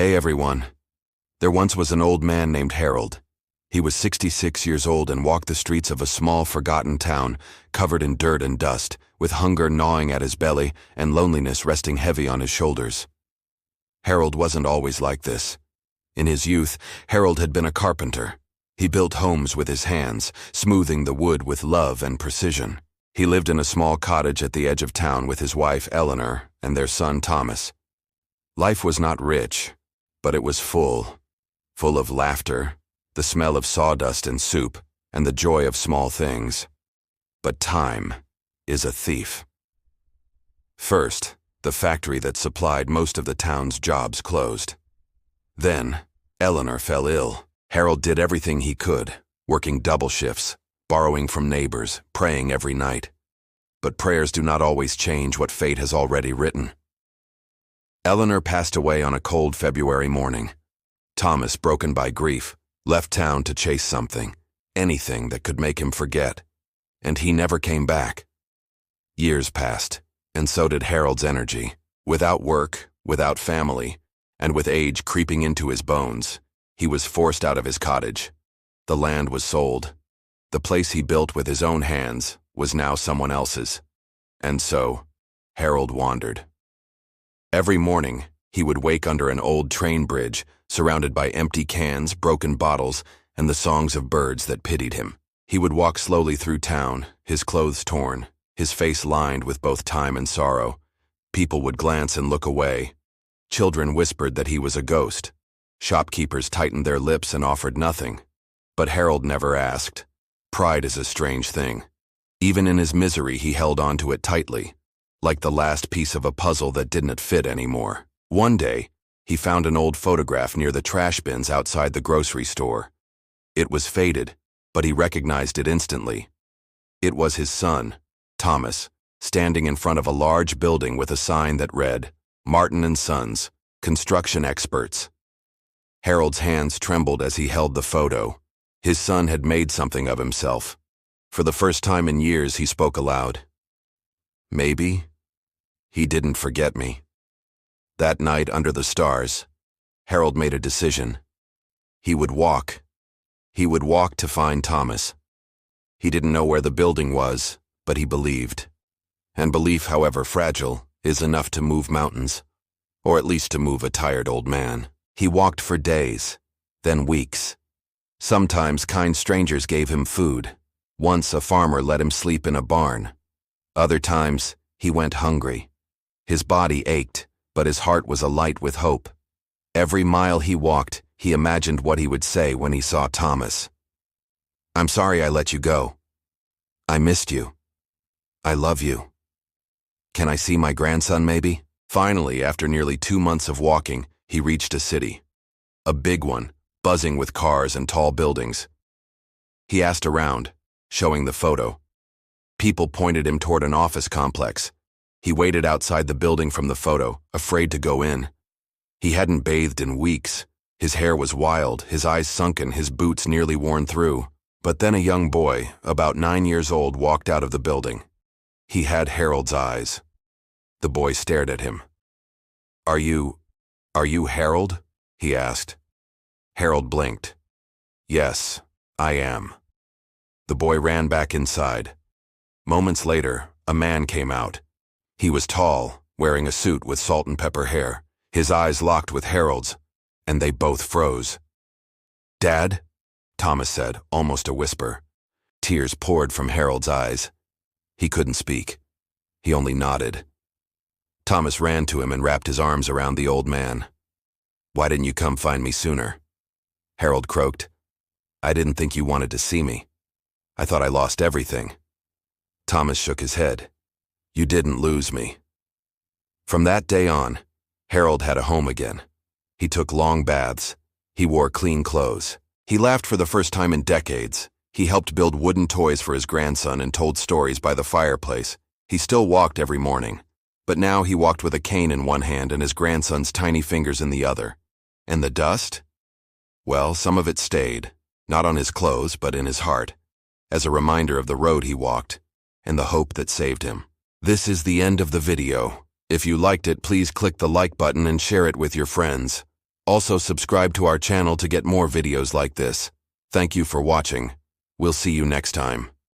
Hey everyone. There once was an old man named Harold. He was 66 years old and walked the streets of a small, forgotten town, covered in dirt and dust, with hunger gnawing at his belly and loneliness resting heavy on his shoulders. Harold wasn't always like this. In his youth, Harold had been a carpenter. He built homes with his hands, smoothing the wood with love and precision. He lived in a small cottage at the edge of town with his wife, Eleanor, and their son, Thomas. Life was not rich, but it was full of laughter, the smell of sawdust and soup, and the joy of small things. But time is a thief. First, the factory that supplied most of the town's jobs closed. Then, Eleanor fell ill. Harold did everything he could, working double shifts, borrowing from neighbors, praying every night. But prayers do not always change what fate has already written. Eleanor passed away on a cold February morning. Thomas, broken by grief, left town to chase something, anything that could make him forget. And he never came back. Years passed, and so did Harold's energy. Without work, without family, and with age creeping into his bones, he was forced out of his cottage. The land was sold. The place he built with his own hands was now someone else's. And so, Harold wandered. Every morning, he would wake under an old train bridge, surrounded by empty cans, broken bottles, and the songs of birds that pitied him. He would walk slowly through town, his clothes torn, his face lined with both time and sorrow. People would glance and look away. Children whispered that he was a ghost. Shopkeepers tightened their lips and offered nothing. But Harold never asked. Pride is a strange thing. Even in his misery, he held on to it tightly, like the last piece of a puzzle that didn't fit anymore. One day, he found an old photograph near the trash bins outside the grocery store. It was faded, but he recognized it instantly. It was his son, Thomas, standing in front of a large building with a sign that read, "Martin & Sons, Construction Experts." Harold's hands trembled as he held the photo. His son had made something of himself. For the first time in years, he spoke aloud. Maybe he didn't forget me. That night under the stars, Harold made a decision. He would walk. He would walk to find Thomas. He didn't know where the building was, but he believed. And belief, however fragile, is enough to move mountains, or at least to move a tired old man. He walked for days, then weeks. Sometimes kind strangers gave him food. Once a farmer let him sleep in a barn. Other times, he went hungry. His body ached, but his heart was alight with hope. Every mile he walked, he imagined what he would say when he saw Thomas. "I'm sorry I let you go. I missed you. I love you. Can I see my grandson, maybe?" Finally, after nearly 2 months of walking, he reached a city. A big one, buzzing with cars and tall buildings. He asked around, showing the photo. People pointed him toward an office complex. He waited outside the building from the photo, afraid to go in. He hadn't bathed in weeks. His hair was wild, his eyes sunken, his boots nearly worn through. But then a young boy, about 9 years old, walked out of the building. He had Harold's eyes. The boy stared at him. Are you Harold?" he asked. Harold blinked. "Yes, I am." The boy ran back inside. Moments later, a man came out. He was tall, wearing a suit with salt and pepper hair. His eyes locked with Harold's, and they both froze. "Dad?" Thomas said, almost a whisper. Tears poured from Harold's eyes. He couldn't speak. He only nodded. Thomas ran to him and wrapped his arms around the old man. "Why didn't you come find me sooner?" Harold croaked. "I didn't think you wanted to see me. I thought I lost everything." Thomas shook his head. "You didn't lose me." From that day on, Harold had a home again. He took long baths. He wore clean clothes. He laughed for the first time in decades. He helped build wooden toys for his grandson and told stories by the fireplace. He still walked every morning. But now he walked with a cane in one hand and his grandson's tiny fingers in the other. And the dust? Well, some of it stayed, not on his clothes, but in his heart, as a reminder of the road he walked, and the hope that saved him. This is the end of the video. If you liked it, please click the like button and share it with your friends. Also, subscribe to our channel to get more videos like this. Thank you for watching. We'll see you next time.